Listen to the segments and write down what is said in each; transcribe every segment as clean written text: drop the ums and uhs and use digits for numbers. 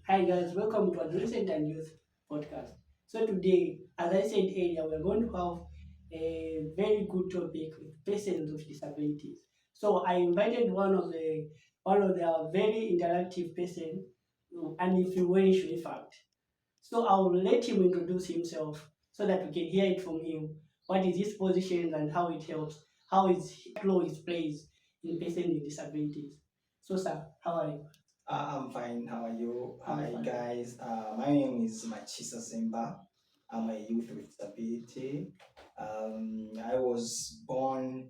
Hi guys, welcome to Adolescent and Youth Podcast. So today, as I said earlier, we're going to have a very good topic with persons with disabilities. So I invited one of the very interactive person, and influential in fact. So I'll let him introduce himself so that we can hear it from him. What is his position and how it helps? How is role is plays in persons with disabilities? So sir, how are you? I'm fine. How are you? I'm Hi, fine. guys. My name is Machisa Simba. I'm a youth with disability. I was born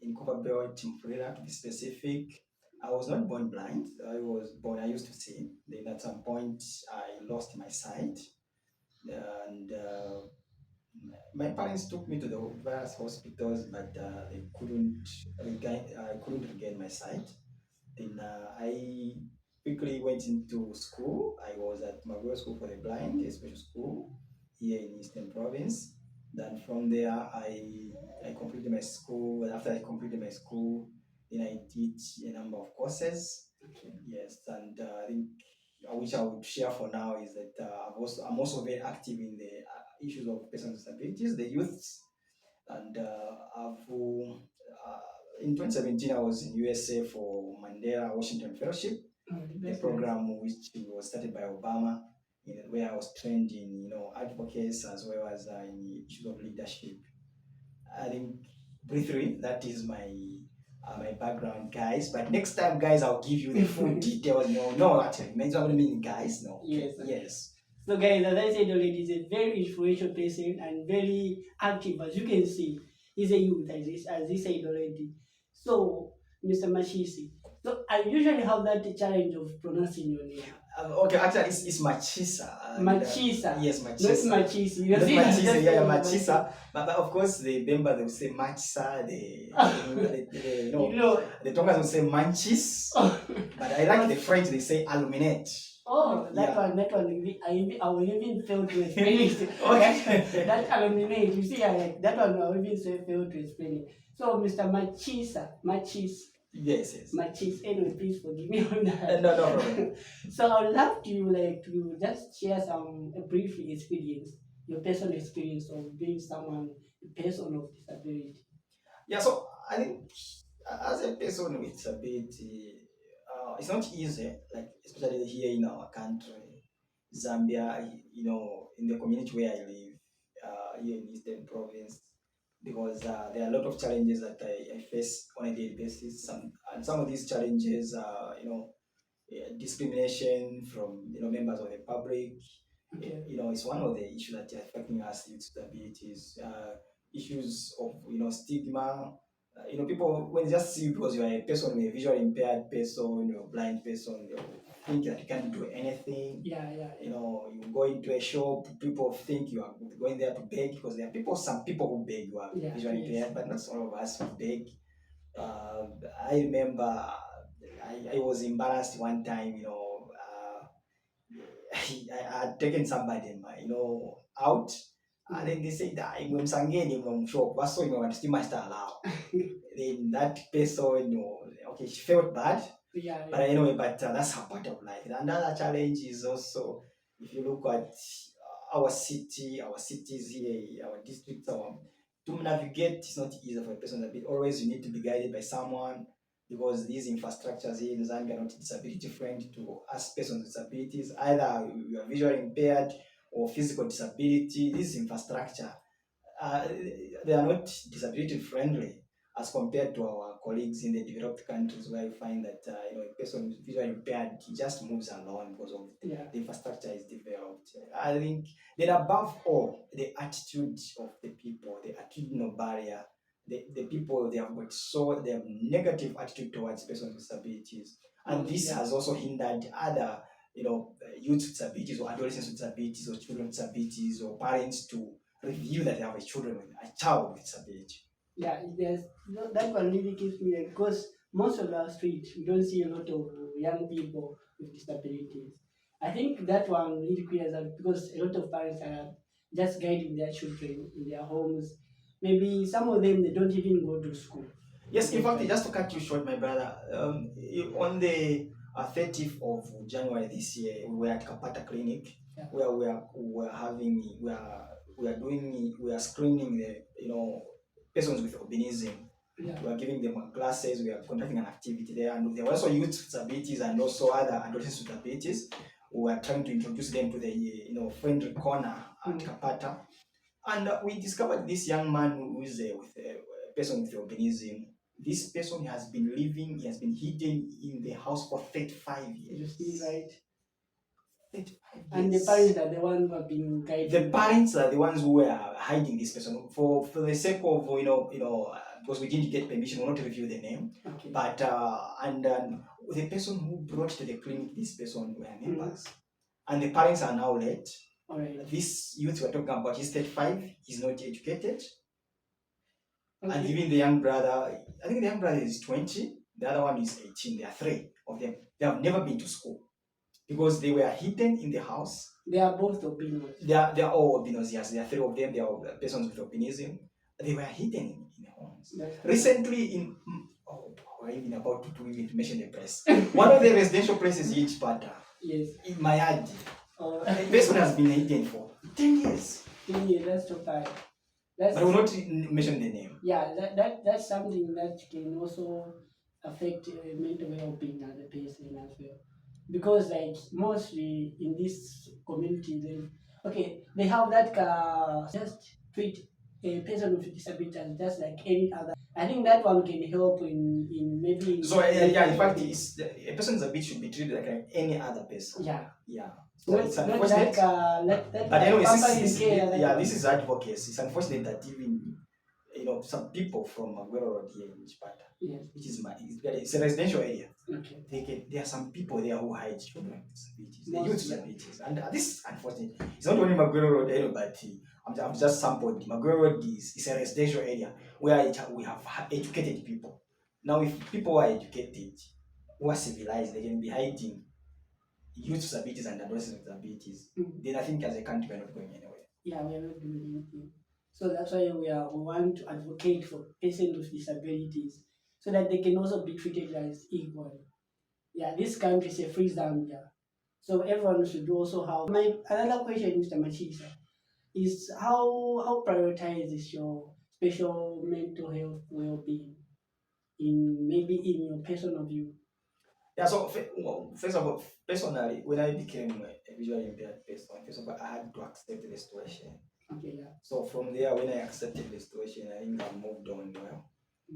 in Copperbelt, Mfulira, to be specific. I was not born blind. I used to see. Then at some point, I lost my sight. And my parents took me to the various hospitals, but I couldn't regain my sight. Then I quickly went into school. I was at Magoya School for the Blind, a special school here in Eastern Province. Then from there, I completed my school. After I completed my school, then I did a number of courses. Yes, and I think which I would share for now is that I'm also very active in the issues of persons with disabilities, the youths, and in 2017 I was in USA for Mandela Washington Fellowship, the That's nice. program which was started by Obama, where I was trained in advocacy as well as in issues of leadership. I think briefly that is my background, guys. But next time, guys, I'll give you the full details. No, actually, means what I mean, guys. No, Yes, sir. yes. So, guys, as I said already, he's a very influential person and very active. As you can see, he's a youth, as he said already. So, Mr. Mashisi, so I usually have that challenge of pronouncing your name. Okay, actually, it's Machisa. Machisa. Yes, Not Machisa. Machisi. You Not see, Machisa, yeah, Machisa. But of course, the member they will say Machisa. You know, The Tongas will say Manchis. But I like the French. They say Aluminate. oh, that Yeah. I will even fail to explain it. Okay. That eliminate, you see, that one I will even say fail to explain it. So, Mr. Yes, yes. Machis, anyway, please forgive me on that. No, no problem. So, I would love to just share a brief experience, your personal experience of being a person of disability. Yeah, so I think as a person with disability, it's not easy, like especially here in our country, Zambia, in the community where I live, here in Eastern Province, because there are a lot of challenges that I face on a daily basis. And some of these challenges are, discrimination from, members of the public. Okay. It's one of the issues that are affecting us with disabilities. Issues of, stigma. People when they just see you because you are a person, a visually impaired person, you're a blind person, they think that you can't do anything. Yeah, yeah, yeah. You go into a shop, people think you are going there to beg because there are some people who beg who are Yeah, visually yes. impaired, but not all of us who beg. I remember I was embarrassed one time, I had taken somebody, out. And then they said, "Msangeni from shop, what's so you still must allow." Then that person, okay, she felt bad, Yeah, but anyway, that's a part of life. Another challenge is also if you look at our cities here, our districts, to navigate is not easy for a person with disability. Always you need to be guided by someone because these infrastructures here in Zambia are not disability friendly to us persons with disabilities. Either you are visually impaired or physical disability. This infrastructure, they are not disability friendly as compared to our colleagues in the developed countries where you find that a person who's visually impaired he just moves along because of the infrastructure is developed. I think then above all the attitude of the people, the attitudinal barrier, the people they have negative attitude towards persons with disabilities, and this has also hindered other youth with disabilities or adolescents with disabilities or children with disabilities or parents to review that they have a child with disability. Yeah, that one really keeps me like because most of our street we don't see a lot of young people with disabilities. I think that one really clears that because a lot of parents are just guiding their children in their homes. Maybe some of them they don't even go to school. Yes, in fact, just to cut you short, my brother, on the 30th of January this year, we were at Kapata Clinic, Yeah. where we are screening the persons with albinism. Yeah. We are giving them classes. We are conducting an activity there, and there were also youth with disabilities and also other adolescents with disabilities. We are trying to introduce them to the friendly corner at Kapata, and we discovered this young man who is with a person with albinism. This person has been hidden in the house for 35 years. You see, right? 35 And the years. parents are the ones who have been guiding. The parents are the ones who were hiding this person for the sake of because we didn't get permission, we will not reveal the name. Okay. But the person who brought to the clinic this person were neighbors, and the parents are now late. All right. This youth we're talking about, he's 35, he's not educated. Okay. And even the young brother, I think the young brother is 20, the other one is 18. There are three of them. They have never been to school because they were hidden in the house. They are both albinos. They are all albinos, yes. There are three of them. They are persons with albinism. They were hidden in the homes. Recently, we're even about to mention the place. One of the residential places in Chipata, yes, in Mayadi, the the person has been hidden for 10 years. 10 years, that's too bad. But I will not mention the name. Yeah, that's something that can also affect mental well-being of the person as well. Because like mostly in this community, they have that just treat a person with disability as just like any other. I think that one can help in maybe. So in fact, a person with disability should be treated like any other person. Yeah. Yeah. So Not, it's not unfortunate. but anyway, this is advocacy. It's unfortunate that even some people from Maguero Road here in Chipata, yes, which is it's a residential area. Okay. There are some people there who hide children with disabilities, the Most, youth with disabilities, and this is unfortunate. It's not only Maguero Road, but I'm just sampled. Maguero Road is a residential area where we have educated people. Now, if people are educated, who are civilized, they can be hiding youth with disabilities and adolescents with disabilities. Then I think as a country we're not going anywhere. Yeah, we are not doing anything. So that's why we want to advocate for persons with disabilities so that they can also be treated as equal. Yeah, this country is a free Zambia. So everyone should also have. My another question, Mr. Machisa, is how prioritized is your special mental health well-being in your personal view? Yeah, so first of all, personally, when I became a visually impaired person, first of all, I had to accept the situation. Okay, yeah. So from there, when I accepted the situation, I think I moved on well.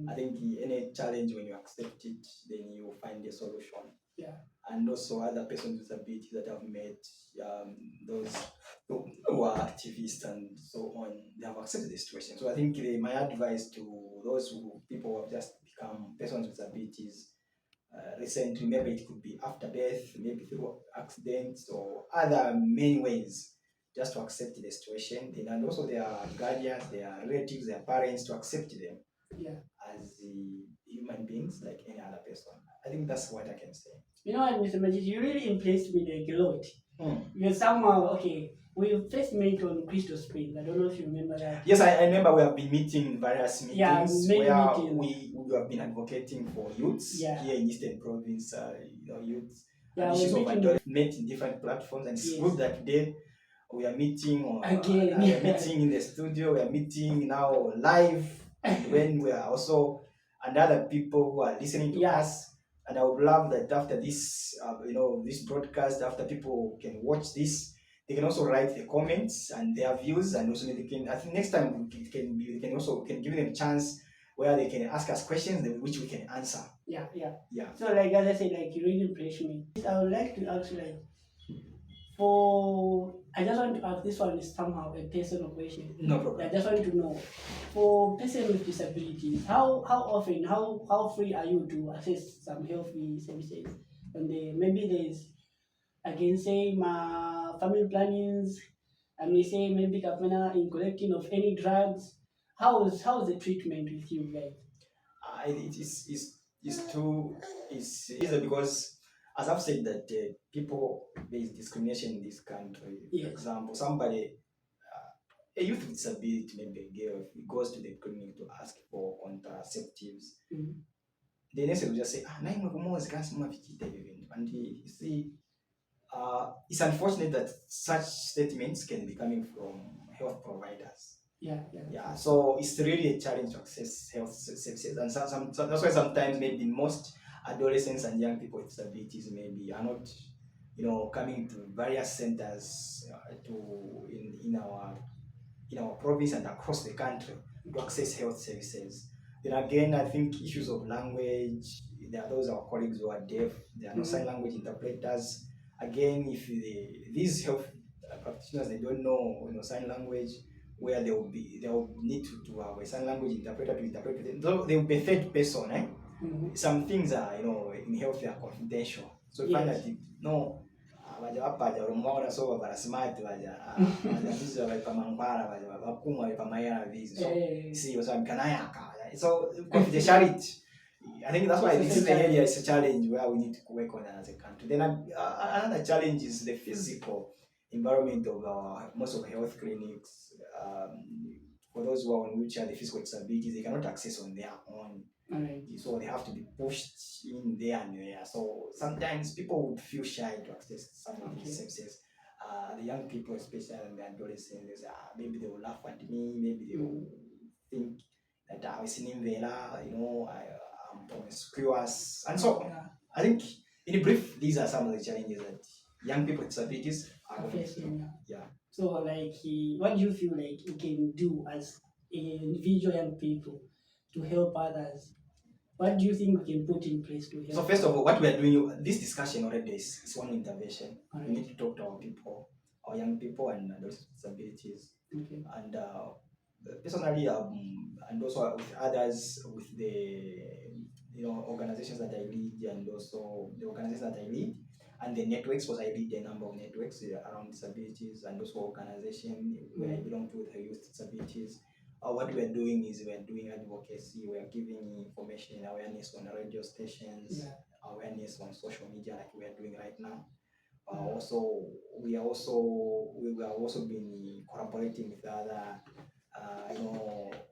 I think any challenge, when you accept it, then you find a solution. Yeah. And also other persons with disabilities that have met, those who are activists and so on, they have accepted the situation. So I think my advice to those people who have just become persons with disabilities recently, maybe it could be after birth, maybe through accidents or other many ways, just to accept the situation, and also their guardians, their relatives, their parents, to accept them as the human beings like any other person. I think that's what I can say. You know what, Mr. Majid, you really impressed me like a lot. You're somehow we first met on Crystal Springs. I don't know if you remember that. Yes, I remember we have been meeting various meetings where meetings. We have been advocating for youths here in Eastern Province, youths. Yeah, issues of adolescents met in different platforms, and it's good that today we are meeting again. We are meeting in the studio, we are meeting now live when we are also and other people who are listening to us. And I would love that after this this broadcast, after people can watch this, they can also write the comments and their views, and also they can. I think next time we can give them a chance where they can ask us questions which we can answer. Yeah. So like as I said, like you really impressed me. I would like to ask I just want to ask, this one is somehow a personal question. No problem. I just want to know, for persons with disabilities, how often, how free are you to access some healthy services? And maybe there's, I can say, my family plannings, I may say maybe Kapana in collecting of any drugs. How's the treatment with you guys? It's easy because, as I've said, that people, there is discrimination in this country. For example, somebody, a youth with disability, maybe a girl, if he goes to the clinic to ask for contraceptives, the next will just say, naimwe kumozi kasi mwavichita hivi vintu. And you see, it's unfortunate that such statements can be coming from health providers. Yeah. So it's really a challenge to access health services, and that's why sometimes maybe most adolescents and young people with disabilities maybe are not, coming to various centers in our province and across the country to access health services. Then again, I think issues of language. There are those our colleagues who are deaf. There are no sign language interpreters. Again, if these health practitioners, they don't know sign language, where they will need to have a sign language interpreter to interpret to them. Though they will be a third person, Some things are in health they are confidential. So you find that vaja vapaja ulimuona so vala smart vaja vizi vaipa mangwara vaja vakumwa vaipa mayera vizi so see was kanayaka. So confidentiality, I think that's why this is the area is a challenge where we need to work on as a country. Then another challenge is the physical environment of most of health clinics. For those who are on wheelchair, the physical disabilities, they cannot access on their own. Right. So they have to be pushed in there and there. So sometimes people would feel shy to access some of these services. The young people, especially and the adolescents, they say, maybe they will laugh at me, maybe they will think that I was in Vela, I'm promiscuous, and so on. I think, in brief, these are some of the challenges that young people with disabilities are facing. Yeah. So, what do you feel like you can do as individual young people to help others? What do you think we can put in place to help? So first of all, what we are doing, this discussion already is one intervention. Right. We need to talk to our people, our young people, and those with disabilities. Okay. And personally, and also with others, with the organizations that I lead, and also the organizations that I lead, and the networks, because I lead a number of networks around disabilities, and also organizations where I belong to with youth disabilities. What we are doing is we are doing advocacy, we are giving information, awareness on radio stations, awareness on social media like we are doing right now. We are also been collaborating with other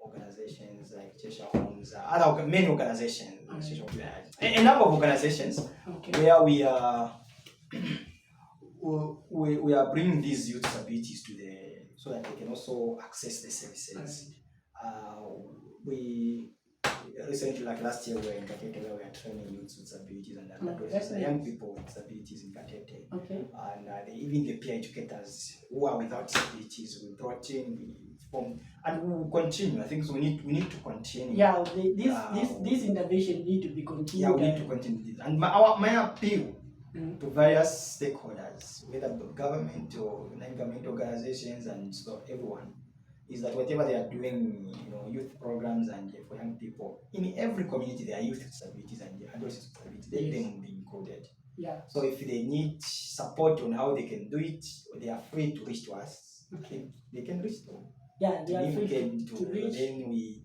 organizations like Cheshire Homes, many organizations, a number of organizations where we are bringing these youth disabilities so that they can also access the services. We recently, like last year, we were in Katete where we are training youths with disabilities and young people with disabilities in Katete. Okay. And even the peer educators who are without disabilities, we brought in, we formed, and we will continue. I think so we need to continue. Yeah, this intervention need to be continued. Yeah, we need to continue this. And my appeal to various stakeholders, whether government or non-government organizations and so everyone, is that whatever they are doing, youth programs and for young people, in every community there are youth disabilities and adolescents with disabilities, let them be included. Yeah. So if they need support on how they can do it, they are free to reach to us. Okay. They can reach to. Yeah, they are free to reach. Then we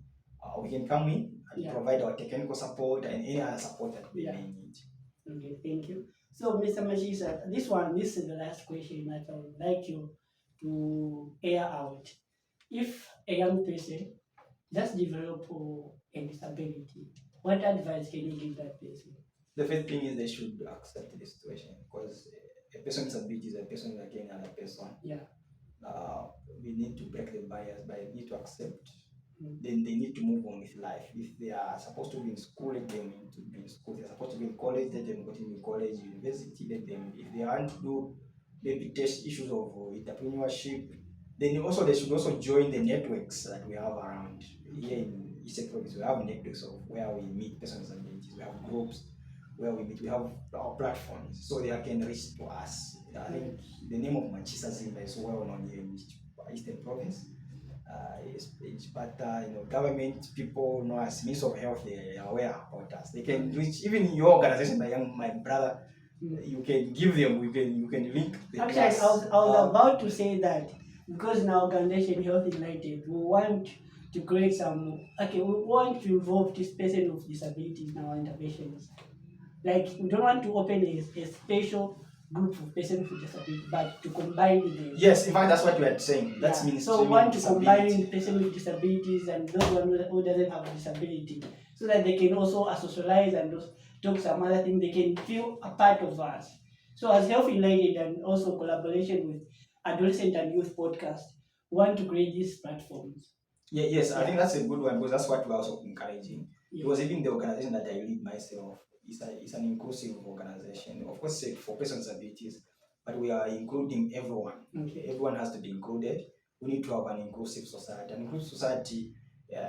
can come in and provide our technical support and any other support that they may need. Okay, thank you. So, Mr. Mashisa, this is the last question that I would like you to air out. If a young person just develop a disability, what advice can you give that person? The first thing is they should accept the situation, because a person with disability is a person like any other person. Yeah. We need to break the barriers, but they need to accept. Then they need to move on with life. If they are supposed to be in school, let them to be in school. If they're supposed to be in college, let them continue in college, university, let them. If they want to do maybe test issues of entrepreneurship, then they should also join the networks that we have around here in Eastern Province. We have networks of where we meet persons with disabilities. We have groups where we meet. We have our platforms, so they can reach to us. I think the name of Machisa Zimba is well known here in Eastern Province. But government people know as Ministry of Health, they are aware about us. They can reach even your organization, my brother. You can give them. You can link. Actually, I was about to say that, because in our organization, Health United, we want to create we want to involve this person with disabilities in our interventions. Like, we don't want to open a special group of persons with disability, but to combine them. Yes, in fact, that's what you are saying. That's means so we want to combine the person with disabilities and those who doesn't have a disability, so that they can also socialize and also talk some other thing. They can feel a part of us. So as Health United and also collaboration with Adolescent and Youth Podcast, we want to create these platforms. Yes, I Yeah. think that's a good one because that's what we're also encouraging. Yeah. Because even the organization that I lead myself is an inclusive organization, of course, for persons with disabilities, but we are including everyone. Okay. Everyone has to be included. We need to have an inclusive society. An inclusive society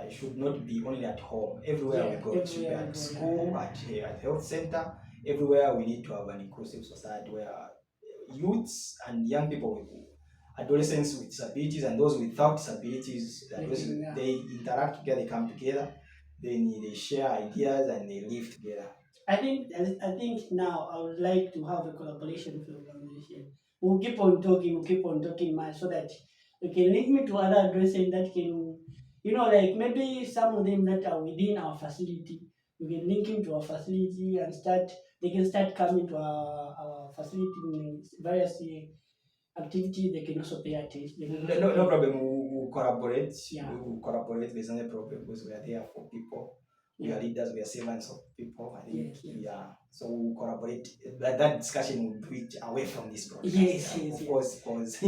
should not be only at home. Everywhere we go, it should be everywhere we at go, school, at health center. Everywhere we need to have an inclusive society where youths and young people, adolescents with disabilities and those without disabilities, Yeah. they interact together, they come together, they share ideas and they live together. I think now I would like to have a collaboration with the organization. We'll keep on talking much so that you can link me to other addresses that can, like maybe some of them that are within our facility. We can link into our facility and they can start coming to our facility in various activities. They can also pay attention. No problem. We'll collaborate. Yeah. We'll collaborate. There's no problem because we are there for people. We are leaders. We are servants of people. I think. Yes. Yeah. So we'll collaborate. That discussion will bridge away from this broadcast. Yes. Of course. Because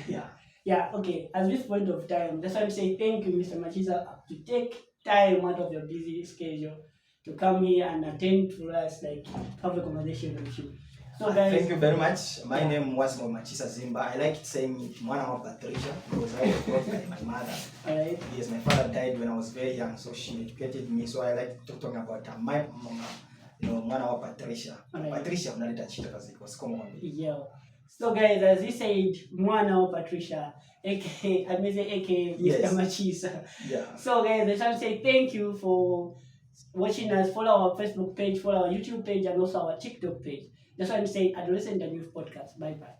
yeah. Yeah, okay. At this point of time, that's why I'm saying thank you, Mr. Machisa, to take time out of your busy schedule to come here and attend to us, like have a conversation with you. So guys, thank you very much. My name was Machisa Zimba. I like saying Mwana wa Patricia because I was brought by my mother. Alright. Yes, my father died when I was very young, so she educated me. So I like talking about my mama, Mwana wa Patricia. Alright. Patricia unaleta chita kazi kwa siku moja. Yeah. So guys, as he said, Mwana wa Patricia, aka aka Yes. Mr. Machisa. Yeah. So guys, I just want to say thank you for watching us. Follow our Facebook page, follow our YouTube page, and also our TikTok page. That's why I'm saying Adolescent and Youth Podcast. Bye bye.